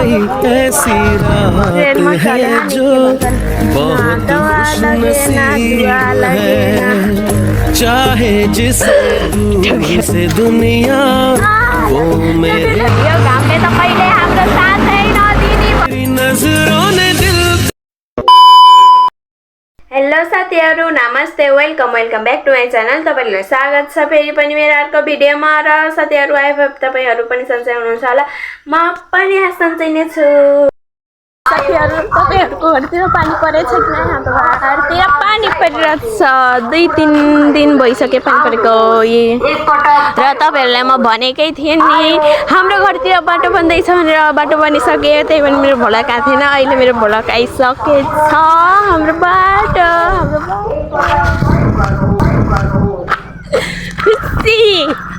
ऐसी रात है जो बहुत खुशनसीब है, चाहे जिसे दूर से दुनिया वो मेरे नजरों ने दिल। हेलो साथीहरु, नमस्ते, welcome back to my channel. तपाईहरुलाई स्वागत छ फेरि पनि मेरो अर्को भिडियोमा। र साथीहरु, आई होप तपाईहरु पनि सन्चै हुनुहुन्छ होला। म पनि सन्चै नै छु। साथीहरु, तपाईहरुको घरतिर पानी परेछ कि नै? हाम्रो घरतिर पानी परिरहेछ। 2-3 दिन भइसक्यो पानी परेको। र तपाईहरुलाई म भनेकै थिएँ नि, हाम्रो घरतिर बाटो बन्दैछ भनेर। बाटो बनिसक्यो, त्यही पनि मेरो भ्लग आएको थिएन। अहिले मेरो भ्लग आइसकेछ। हाम्रो बाटो खुसी।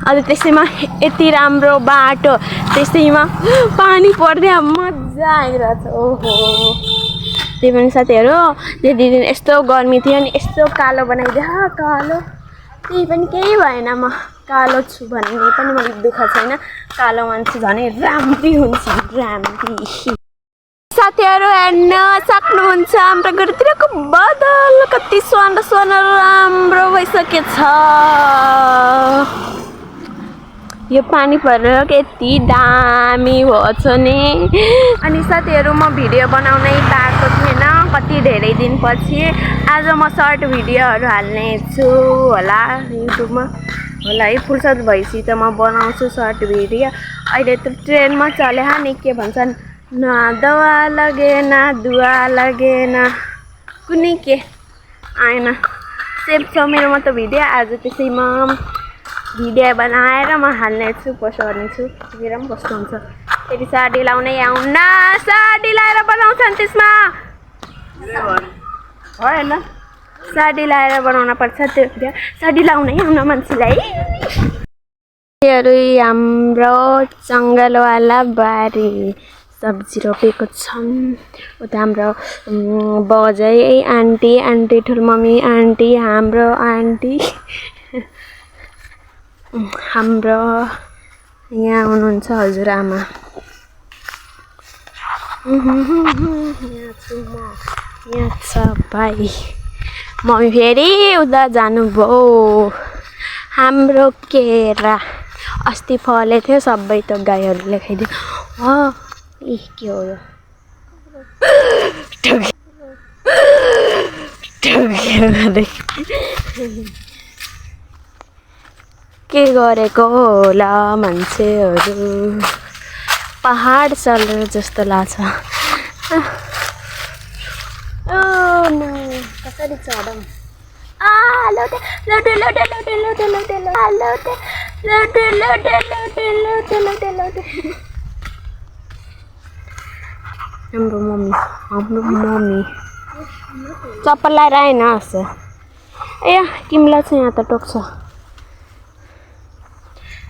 अनि त्यसैमा यति राम्रो बाटो, त्यसैमा पानी पर्दै मजा आइरहेछ। ओहो, त्यही पनि साथीहरु, त्यो दिन यस्तो गर्मी थियो नि, यस्तो कालो बनाइदियो। कालो त्यही पनि केही भएन। म कालो छु भन्ने पनि मलाई दुःख छैन। कालो मान्छे झनै राम्री हुन्छ, राम्री। साथीहरु, हेर्न सक्नुहुन्छ हाम्रो घरतिरको बादल कति सुहाना सुहाना राम्रो भइसकेछ। यो पानी परेर यति दामी भएछ नि। अनि साथीहरु, म भिडियो बनाउनै पाएको थिएन कति धेरै दिनपछि। आज म सर्ट भिडियोहरू हाल्ने छु होला युट्युबमा होला है। फुर्सद भएपछि त म बनाउँछु सर्ट भिडियो। अहिले त ट्रेनमा चले नि, के भन्छन्, ना दवा लगे ना दुआ लगे ना कुनै के आएन। सेभ छ मेरोमा त भिडियो। आज त्यसैमा भिडियो बनाएर म हाल्ने छु, पोस्ट गर्ने छु। मेरो पनि कस्तो हुन्छ। फेरि साडी लाउनै आउन, साडी लाएर बनाउँछन् त्यसमा होइन, साडी लाएर बनाउन पर्छ त्यो भिडियो। साडी लाउनै आउन मान्छेलाई। हाम्रो जङ्गलवाला बारी सब्जी रोपेको छन्। उता हाम्रो बजै आन्टी ठुलो मम्मी आन्टी, हाम्रो आन्टी, हाम्रो यहाँ हुनुहुन्छ हजुरआमा। यहाँ छु म, यहाँ छ भाइ। मम्मी फेरि उता जानुभयो। हाम्रो केरा अस्ति फलेको थियो, सबै त गाईहरूले खाइदियो। के हो यो? के गरेको होला मान्छेहरू? पहाड चल्यो जस्तो लाग्छ। कसरी चढौँ? हाम्रो मम्मी चप्पल लाएर आएन। ए तिमीलाई चाहिँ यहाँ त टोक्छ।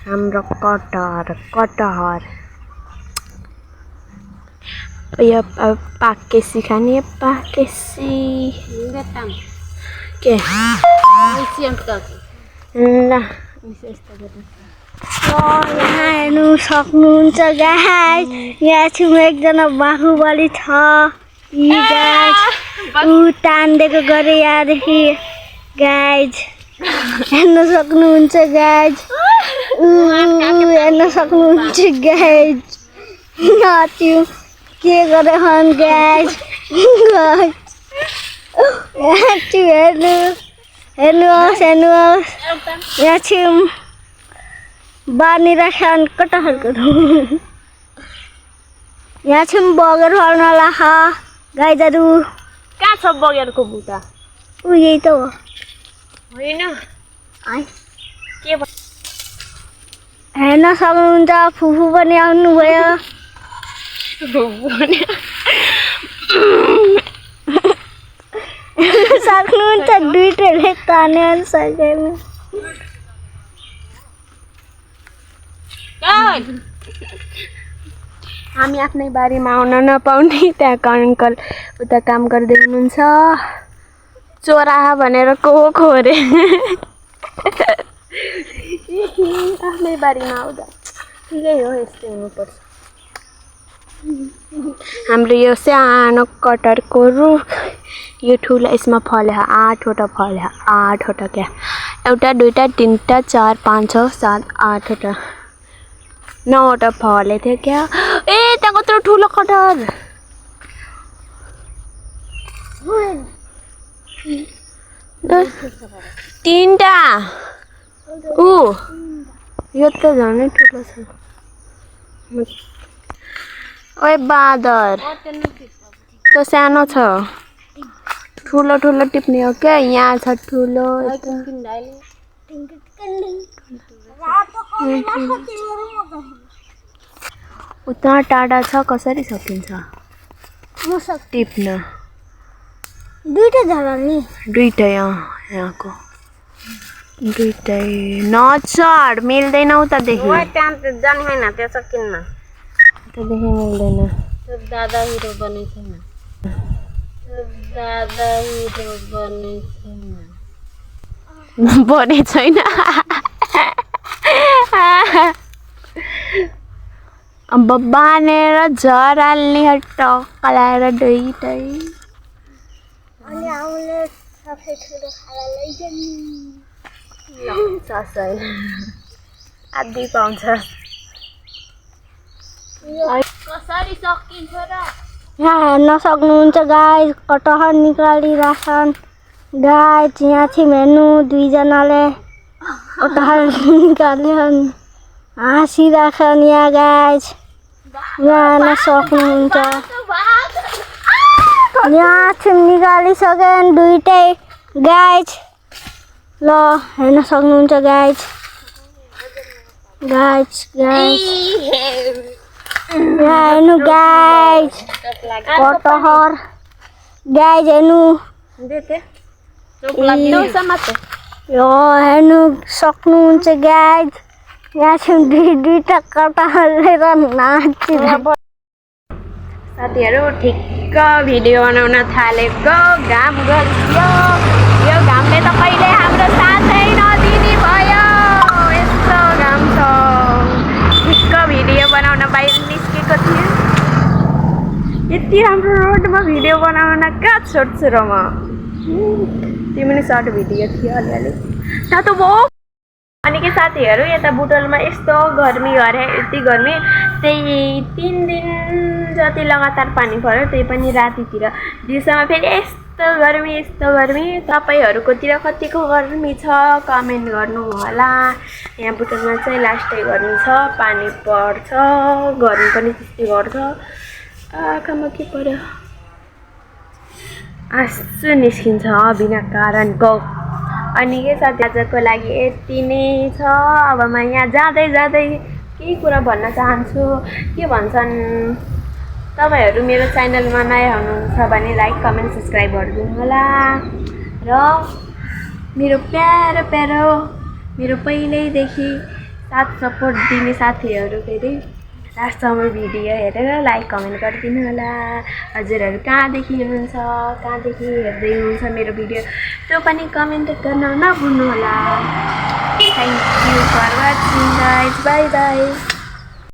हाम्रो कटहर यो पाकेसी खाने, पाकेसी के ल यहाँ हेर्नु सक्नुहुन्छ गाइज। यहाँ छेउमा एकजना बाहुबली छ। ऊ तान्देको गरे यहाँदेखि गाइज, हेर्न सक्नुहुन्छ गाइज। हेर्न सक्नुहुन्छ गाइज। त्यो के गरे हन् गाइज। हेर्नुहोस् यहाँ छेउ बानी राख्छन् कटहरको। यहाँ छेउ बगेर फल्न लाख गाईहरू। कहाँ छ बगेरको बुटा? यही त हो। होइन के हेर्न सक्नुहुन्छ, फुफू पनि आउनुभयो। सक्नुहुन्छ, दुईटैले ताने सकेन। हामी आफ्नै बारीमा आउन नपाउने, त्यहाँको अङ्कल उता काम गर्दै हुनुहुन्छ। चोरा भनेर को खोरे। आफ्नै बारीमा आउँदा ठिकै हो, यस्तै हुनुपर्छ। हाम्रो यो सानो कटहरको रुख यो ठुलो यसमा फल्यो 8वटा फल्यो 8वटा क्या एउटा दुईटा तिनटा 4 5 6 7 8वटा 9वटा फलेको थियो क्या ए त्यहाँ कत्रो ठुलो कटहर तीनटा यो त झनै ठुलो छ ओए बादर त सानो छ ठुलो ठुलो टिप्ने हो क्या यहाँ छ ठुलो उता टाढा छ कसरी सकिन्छ टिप्न दुईटा झरा नि दुईटै यहाँको दुईटै नचढ मिल्दैन उतादेखि त्यहाँ त जाने होइन त्यो सकिन्न उतादेखि मिल्दैन दादा हिरो बने छैन बने छैन अब बानेर झराल्ने टक्क लगाएर दुईटै अनि आउले सबै ठुलो खाना लैजाने आधी पाउँछ कसरी सकिन्छ र यहाँ हेर्न सक्नुहुन्छ गाई कटहर निकालिरहेछन् गाई यहाँ छौँ हेर्नु दुईजनाले कटहर निकाल्छन् हाँसिरहेछन् यहाँ गाई यहाँ हेर्न सक्नुहुन्छ यहाँ छौँ निकालिसकेन् दुईटै गाई ल हेर्न सक्नुहुन्छ गाई गाई गाई यहाँ हेर्नु गाई कटहर गाई हेर्नु यो हेर्नु सक्नुहुन्छ गाई यहाँ चाहिँ दुईटा कटहर लिएर नाचिरहेको साथीहरू ठिक्क भिडियो बनाउन थालेको घाम गयो यो घामले त कहिले हाम्रो साथै नदिने भयो यस्तो घाम छ ठिक्क भिडियो बनाउन बाहिर निस्केको थियो यति राम्रो रोडमा भिडियो बनाउन कहाँ छोड्छु र म त्यो पनि सर्ट भिडियो थियो अलिअलि तातो भयो अनि के साथीहरू यता बुटोलमा यस्तो गर्मी गरे यति गर्मी त्यही 3 दिन जति लगातार पानी पर्यो त्यही पनि रातितिर दिउँसोमा फेरि यस्तो गर्मी तपाईँहरूकोतिर कतिको गर्मी छ कमेन्ट गर्नु होला यहाँ बुटोलमा चाहिँ लास्टै गर्मी छ पानी पर्छ गर्मी पनि त्यस्तै गर्छ आँखामा के पर्यो आँसु निस्किन्छ बिना कारणको अनि के साथी आजको लागि यति नै छ अब म यहाँ जाँदै केही कुरा भन्न चाहन्छु के भन्छन् तपाईँहरू मेरो च्यानलमा नयाँ हुनुहुन्छ भने लाइक कमेन्ट सब्सक्राइब गरिदिनु होला र मेरो प्यारो मेरो पहिल्यैदेखि साथ सपोर्ट दिने साथीहरू फेरि लास्टसम्म भिडियो हेरेर लाइक कमेन्ट गरिदिनु होला हजुरहरू कहाँदेखि हुनुहुन्छ कहाँदेखि हेर्दै हुनुहुन्छ मेरो भिडियो त्यो पनि कमेन्ट गर्न नभुल्नु होला thank you for watching guys bye by